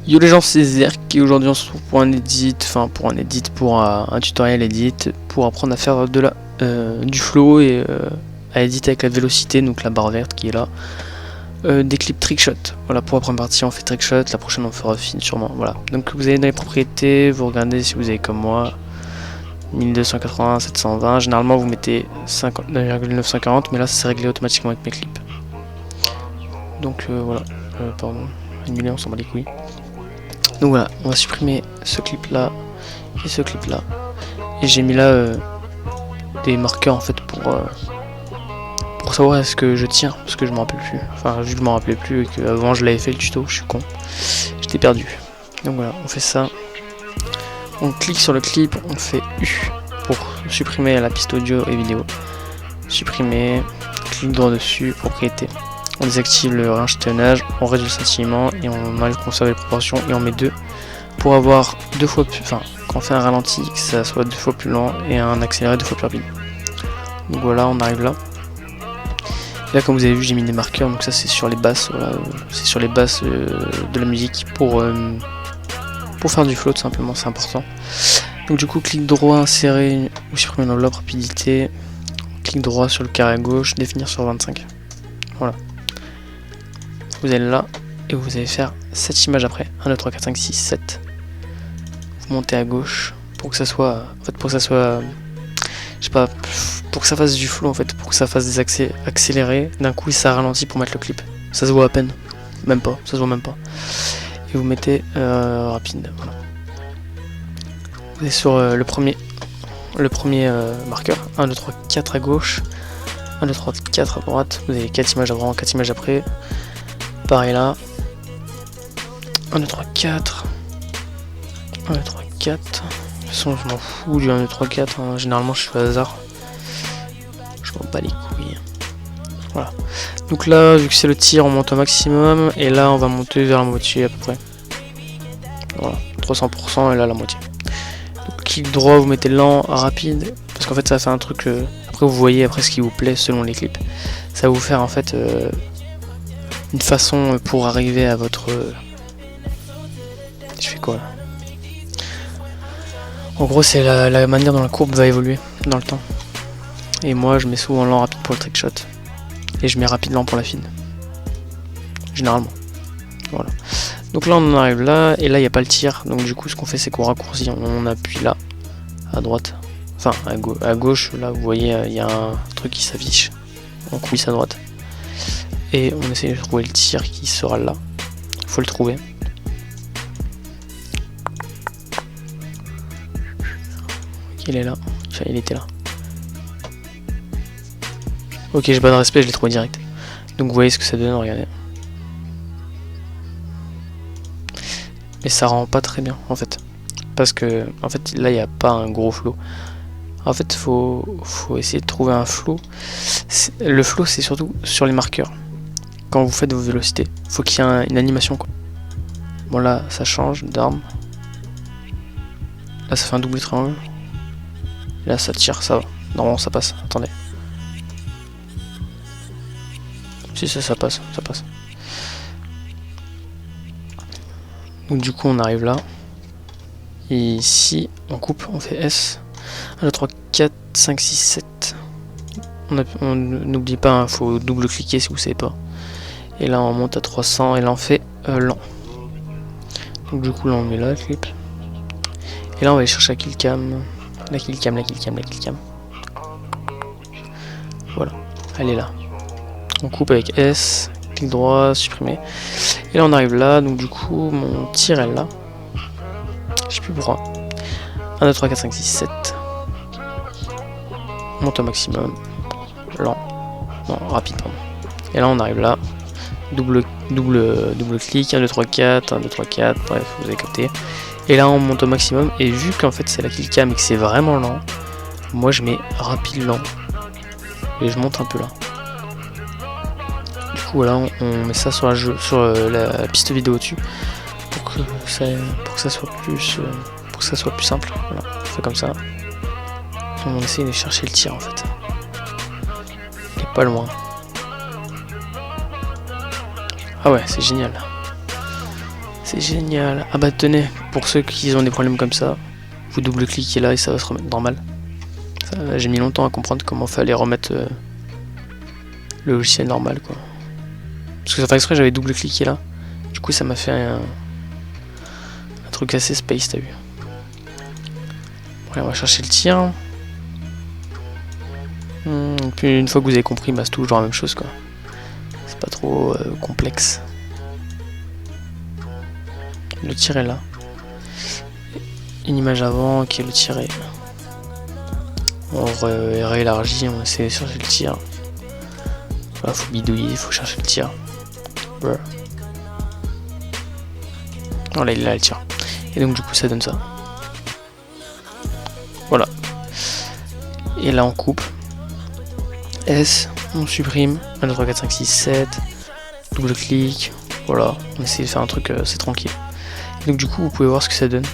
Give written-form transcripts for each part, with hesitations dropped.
Yo les gens, c'est Zerk et aujourd'hui on se retrouve pour un pour un tutoriel edit pour apprendre à faire du flow et à éditer avec la vélocité, donc la barre verte qui est là, des clips trickshot. Voilà, pour la première partie on fait trickshot, la prochaine on fera fine sûrement. Voilà, donc vous allez dans les propriétés, vous regardez si vous avez comme moi 1280, 720, généralement vous mettez 50,940 mais là ça s'est réglé automatiquement avec mes clips. Donc voilà, pardon, annuler, on s'en bat les couilles. Donc voilà, on va supprimer ce clip là et ce clip là. Et j'ai mis là des marqueurs en fait pour savoir est-ce que je tiens, parce que je m'en rappelle plus. Enfin, vu que je m'en rappelais plus et qu'avant je l'avais fait le tuto, je suis con. J'étais perdu. Donc voilà, on fait ça. On clique sur le clip, on fait U pour supprimer la piste audio et vidéo. Supprimer, clique droit dessus, propriété. On désactive le rééchelonnage, on réduit le scintillement et on enlève conserver les proportions et on met 2 pour avoir 2 fois plus, enfin quand on fait un ralenti que ça soit 2 fois plus lent et un accéléré 2 fois plus rapide. Donc voilà, on arrive là. Et là comme vous avez vu j'ai mis des marqueurs, donc ça c'est sur les basses, voilà, c'est sur les basses de la musique pour faire du flow tout simplement, c'est important. Donc du coup clic droit, insérer ou supprimer l'enveloppe, rapidité, clic droit sur le carré à gauche, définir sur 25. Voilà. Vous allez là et vous allez faire 7 images après. 1, 2, 3, 4, 5, 6, 7. Vous montez à gauche pour que ça soit. En fait, pour que ça soit. Je sais pas. Pour que ça fasse du flow en fait. Pour que ça fasse des accélérés. D'un coup, ça ralentit pour mettre le clip. Ça se voit à peine. Même pas. Ça se voit même pas. Et vous mettez rapide. Voilà. Vous êtes sur le premier marqueur. 1, 2, 3, 4 à gauche. 1, 2, 3, 4 à droite. Vous avez 4 images avant, 4 images après. Pareil là. 1, 2, 3, 4. 1, 2, 3, 4. De toute façon, je m'en fous du 1, 2, 3, 4. Hein. Généralement, je suis au hasard. Je m'en bats les couilles. Voilà. Donc là, vu que c'est le tir, on monte au maximum. Et là, on va monter vers la moitié à peu près. Voilà. 300% et là, la moitié. Donc, clic droit, vous mettez lent, rapide. Parce qu'en fait, ça fait un truc. Après, vous voyez après ce qui vous plaît selon les clips. Ça va vous faire en fait. Une façon pour arriver à votre... Je fais quoi là? En gros c'est la manière dont la courbe va évoluer dans le temps. Et moi je mets souvent lent rapide pour le trickshot. Et je mets rapide lent pour la fine. Généralement. Voilà. Donc là on en arrive là, et là il n'y a pas le tir. Donc du coup ce qu'on fait c'est qu'on raccourcit, on appuie là, à droite. Enfin à gauche, là vous voyez il y a un truc qui s'affiche. On coupe à droite. Et on essaie de trouver le tir qui sera là. Faut le trouver. Il est là. Enfin, il était là. Ok, j'ai pas de respect, je l'ai trouvé direct. Donc vous voyez ce que ça donne, regardez. Mais ça rend pas très bien en fait. Parce que en fait là il n'y a pas un gros flow. En fait faut essayer de trouver un flow. Le flow c'est surtout sur les marqueurs. Quand vous faites vos vélocités, faut qu'il y ait une animation quoi. Bon là ça change d'arme. Là ça fait un double triangle. Et là ça tire, ça va. Normalement ça passe. Attendez. Si ça passe, ça passe. Donc du coup on arrive là. Et ici on coupe, on fait S. 1, 2, 3, 4, 5, 6, 7. On n'oublie pas, hein, faut double cliquer si vous savez pas. Et là on monte à 300 et là on fait lent. Donc du coup là on met là le clip. Et là on va aller chercher la killcam. La killcam. Voilà, elle est là. On coupe avec S, clic droit, supprimer. Et là on arrive là, donc du coup mon tir est là. Je sais plus pourquoi. 1, 2, 3, 4, 5, 6, 7. On monte au maximum. Lent. Non, rapide pardon. Et là on arrive là. Double clic, 1, 2, 3, 4, 1, 2, 3, 4, bref, vous avez capté. Et là on monte au maximum, et vu qu'en fait c'est la killcam et que c'est vraiment lent, moi je mets rapide lent. Et je monte un peu là. Du coup là on met ça sur la piste vidéo au-dessus, pour que ça soit plus simple. Voilà, on fait comme ça. On essaie de chercher le tir en fait. Il est pas loin. Ah ouais, c'est génial. C'est génial. Ah bah tenez, pour ceux qui ont des problèmes comme ça, vous double-cliquez là et ça va se remettre normal. J'ai mis longtemps à comprendre comment fallait remettre le logiciel normal quoi. Parce que ça fait exprès, j'avais double-cliqué là. Du coup ça m'a fait un truc assez space, t'as vu. Bon, on va chercher le tir. Et puis une fois que vous avez compris, bah, c'est toujours la même chose quoi. C'est pas trop complexe. Le tir est là. Une image avant qui est le tir est. On réélargit, on essaie de chercher le tir. Voilà, faut bidouiller, il faut chercher le tir. Voilà. Voilà, il est là le tir. Et donc du coup ça donne ça. Voilà. Et là on coupe. S, on supprime. 1, 2, 3, 4, 5, 6, 7. Double clic. Voilà, on essaie de faire un truc assez tranquille. Et donc du coup vous pouvez voir ce que ça donne.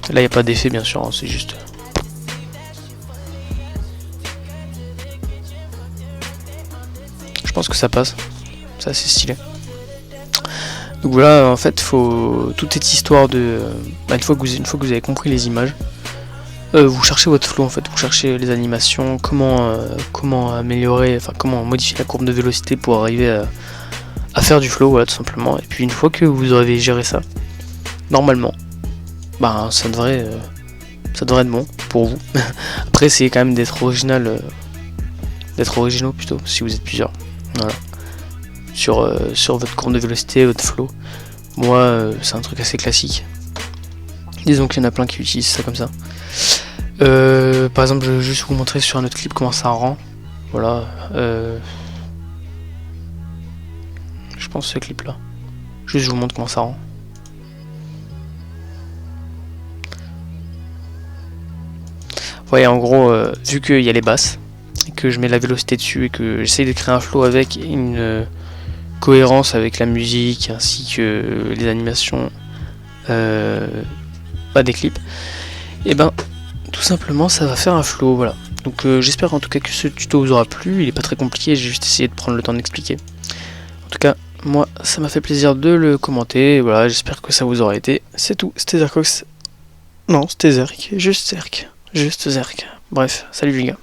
Là il n'y a pas d'effet bien sûr, hein, c'est juste. Je pense que ça passe. C'est assez stylé. Donc voilà, en fait, faut toute cette histoire de. Une fois que vous avez compris les images, vous cherchez votre flow en fait. Vous cherchez les animations, comment améliorer, enfin comment modifier la courbe de vélocité pour arriver à faire du flow, voilà, tout simplement. Et puis une fois que vous avez géré ça, normalement, ça devrait être bon pour vous. Après, c'est quand même d'être original, d'être originaux plutôt, si vous êtes plusieurs. Voilà. Sur votre courbe de vélocité, votre flow. Moi, c'est un truc assez classique. Disons qu'il y en a plein qui utilisent ça comme ça. Par exemple, je vais juste vous montrer sur un autre clip comment ça rend. Voilà. Je pense ce clip là. Juste je vous montre comment ça rend. Vous voyez, en gros, vu qu'il y a les basses, et que je mets la vélocité dessus, et que j'essaye de créer un flow avec une cohérence avec la musique, ainsi que les animations des clips, et tout simplement ça va faire un flow, voilà. Donc j'espère en tout cas que ce tuto vous aura plu, il est pas très compliqué, j'ai juste essayé de prendre le temps d'expliquer. En tout cas, moi ça m'a fait plaisir de le commenter, voilà, j'espère que ça vous aura été. C'est tout, c'était Zercox. Non, c'était Zerk, juste Zerk. Bref, salut les gars.